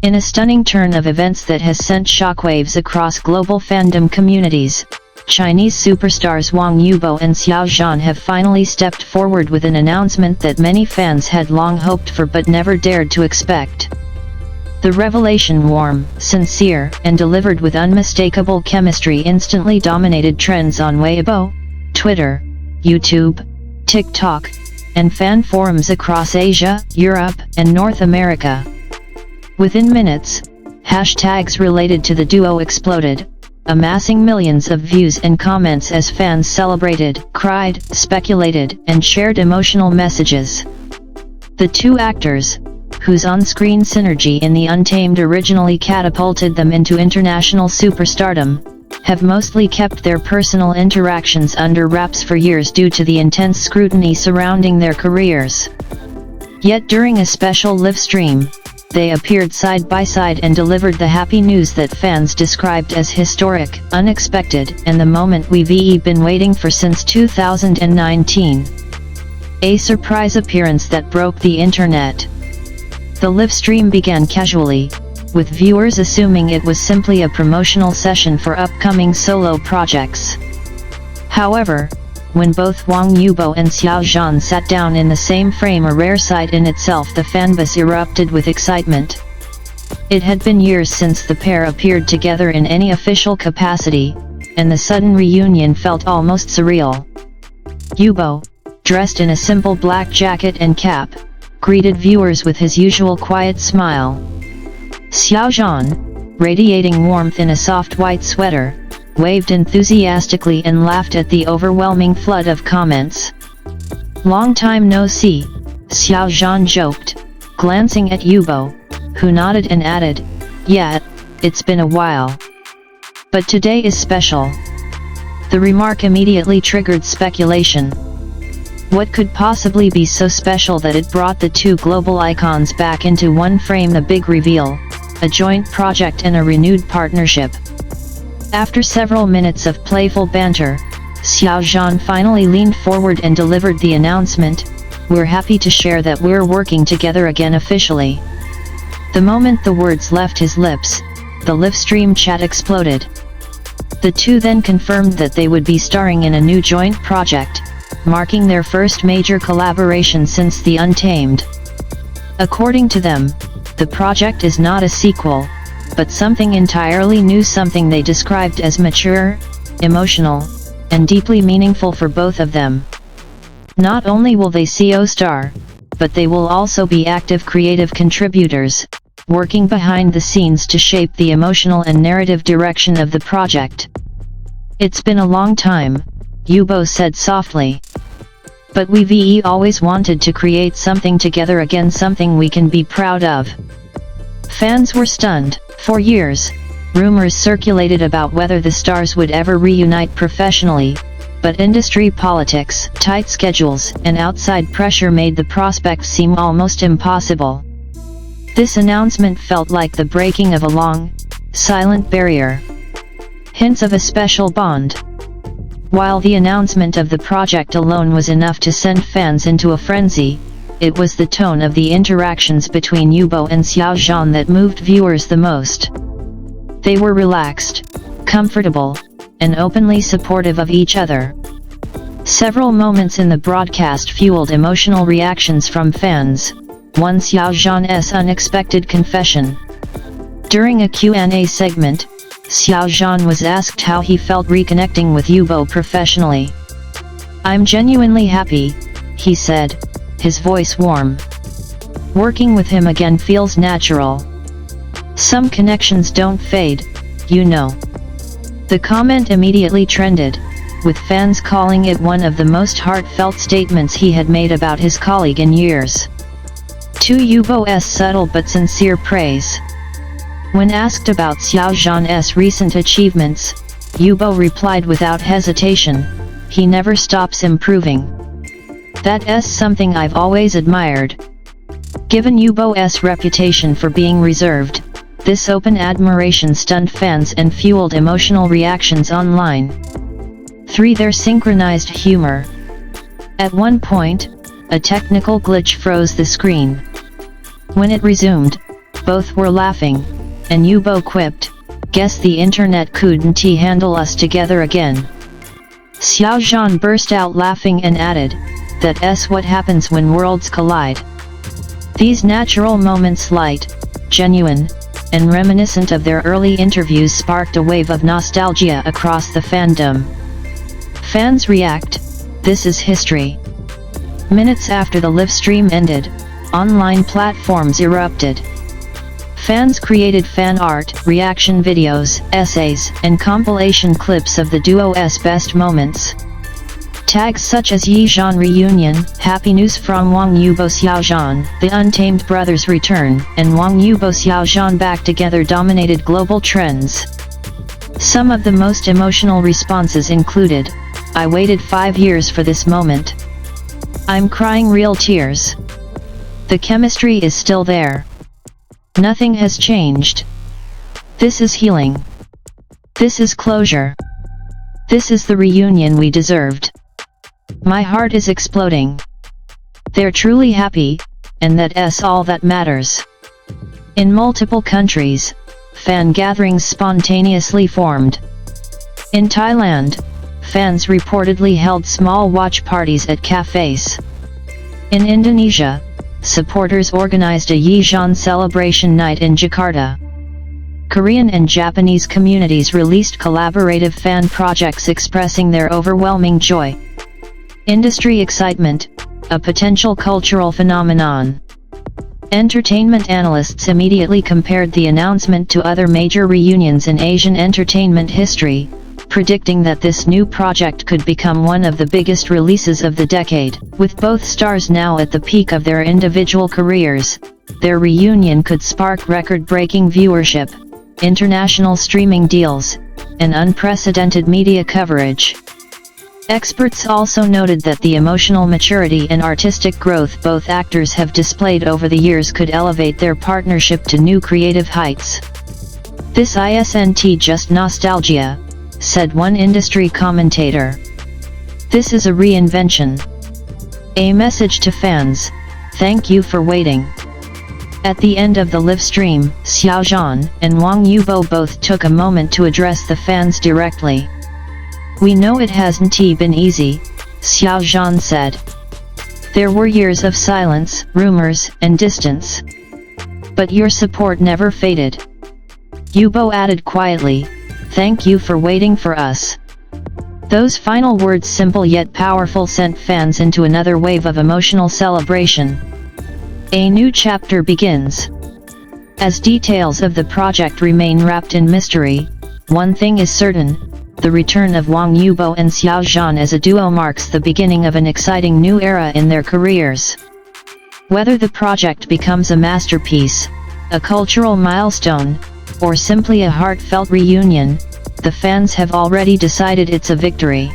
In a stunning turn of events that has sent shockwaves across global fandom communities, Chinese superstars Wang Yibo and Xiao Zhan have finally stepped forward with an announcement that many fans had long hoped for but never dared to expect. The revelation, warm, sincere, and delivered with unmistakable chemistry, instantly dominated trends on Weibo, Twitter, YouTube, TikTok, and fan forums across Asia, Europe, and North America. Within minutes, hashtags related to the duo exploded, amassing millions of views and comments as fans celebrated, cried, speculated, and shared emotional messages. The two actors, whose on-screen synergy in the Untamed originally catapulted them into international superstardom, have mostly kept their personal interactions under wraps for years due to the intense scrutiny surrounding their careers. Yet during a special live stream, they appeared side by side and delivered the happy news that fans described as historic, unexpected, and the moment we've been waiting for since 2019. A surprise appearance that broke the internet. The live stream began casually, with viewers assuming it was simply a promotional session for upcoming solo projects. However, when both Wang Yibo and Xiao Zhan sat down in the same frame, a rare sight in itself, the fanbase erupted with excitement. It had been years since the pair appeared together in any official capacity, and the sudden reunion felt almost surreal. Yibo, dressed in a simple black jacket and cap, greeted viewers with his usual quiet smile. Xiao Zhan, radiating warmth in a soft white sweater, waved enthusiastically and laughed at the overwhelming flood of comments. "Long time no see," Xiao Zhan joked, glancing at Yibo, who nodded and added, "Yeah, it's been a while. But today is special." The remark immediately triggered speculation. What could possibly be so special that it brought the two global icons back into one frame? The big reveal, a joint project and a renewed partnership. After several minutes of playful banter, Xiao Zhan finally leaned forward and delivered the announcement, "We're happy to share that we're working together again officially." The moment the words left his lips, the live stream chat exploded. The two then confirmed that they would be starring in a new joint project, marking their first major collaboration since the Untamed. According to them, the project is not a sequel, but something entirely new, something they described as mature, emotional, and deeply meaningful for both of them. Not only will they co-star, but they will also be active creative contributors, working behind the scenes to shape the emotional and narrative direction of the project. "It's been a long time," Yibo said softly. "But we've always wanted to create something together again, something we can be proud of." Fans were stunned. For years, rumors circulated about whether the stars would ever reunite professionally, but industry politics, tight schedules, and outside pressure made the prospect seem almost impossible. This announcement felt like the breaking of a long, silent barrier. Hints of a special bond. While the announcement of the project alone was enough to send fans into a frenzy, it was the tone of the interactions between Yibo and Xiao Zhan that moved viewers the most. They were relaxed, comfortable, and openly supportive of each other. Several moments in the broadcast fueled emotional reactions from fans. One, Xiao Zhan's unexpected confession. During a Q&A segment, Xiao Zhan was asked how he felt reconnecting with Yibo professionally. "I'm genuinely happy," he said, his voice warm. "Working with him again feels natural. Some connections don't fade, you know." The comment immediately trended, with fans calling it one of the most heartfelt statements he had made about his colleague in years. To Yibo's subtle but sincere praise. When asked about Xiao Zhan's recent achievements, Yibo replied without hesitation, "He never stops improving. That's something I've always admired." Given Yibo's reputation for being reserved, this open admiration stunned fans and fueled emotional reactions online. 3. Their synchronized humor. At one point, a technical glitch froze the screen. When it resumed, Both were laughing, and Yibo quipped, "Guess the internet couldn't handle us together again." Xiao Zhan burst out laughing and added, "That's what happens when worlds collide." These natural moments, light, genuine, and reminiscent of their early interviews, sparked a wave of nostalgia across the fandom. Fans react, "This is history." Minutes after the livestream ended, online platforms erupted. Fans created fan art, reaction videos, essays, and compilation clips of the duo's best moments. Tags such as YiZhan reunion, happy news from Wang Yibo Xiao Zhan, the Untamed brothers return, and Wang Yibo Xiao Zhan back together dominated global trends. Some of the most emotional responses included, "I waited 5 years for this moment. I'm crying real tears. The chemistry is still there. Nothing has changed. This is healing. This is closure. This is the reunion we deserved. My heart is exploding." They're truly happy, and that's all that matters. In multiple countries, fan gatherings spontaneously formed. In Thailand, fans reportedly held small watch parties at cafes. In Indonesia, supporters organized a YiZhan celebration night in Jakarta. Korean and Japanese communities released collaborative fan projects expressing their overwhelming joy. Industry excitement, a potential cultural phenomenon. Entertainment analysts immediately compared the announcement to other major reunions in Asian entertainment history, predicting that this new project could become one of the biggest releases of the decade. With both stars now at the peak of their individual careers, their reunion could spark record-breaking viewership, international streaming deals, and unprecedented media coverage. Experts also noted that the emotional maturity and artistic growth both actors have displayed over the years could elevate their partnership to new creative heights. "This isn't just nostalgia," said one industry commentator. "This is a reinvention. A message to fans, thank you for waiting." At the end of the livestream, Xiao Zhan and Wang Yibo both took a moment to address the fans directly. "We know it hasn't been easy," Xiao Zhan said. "There were years of silence, rumors, and distance. But your support never faded." Yibo added quietly, "Thank you for waiting for us." Those final words, simple yet powerful, sent fans into another wave of emotional celebration. A new chapter begins. As details of the project remain wrapped in mystery, one thing is certain: the return of Wang Yibo and Xiao Zhan as a duo marks the beginning of an exciting new era in their careers. Whether the project becomes a masterpiece, a cultural milestone, or simply a heartfelt reunion, the fans have already decided it's a victory.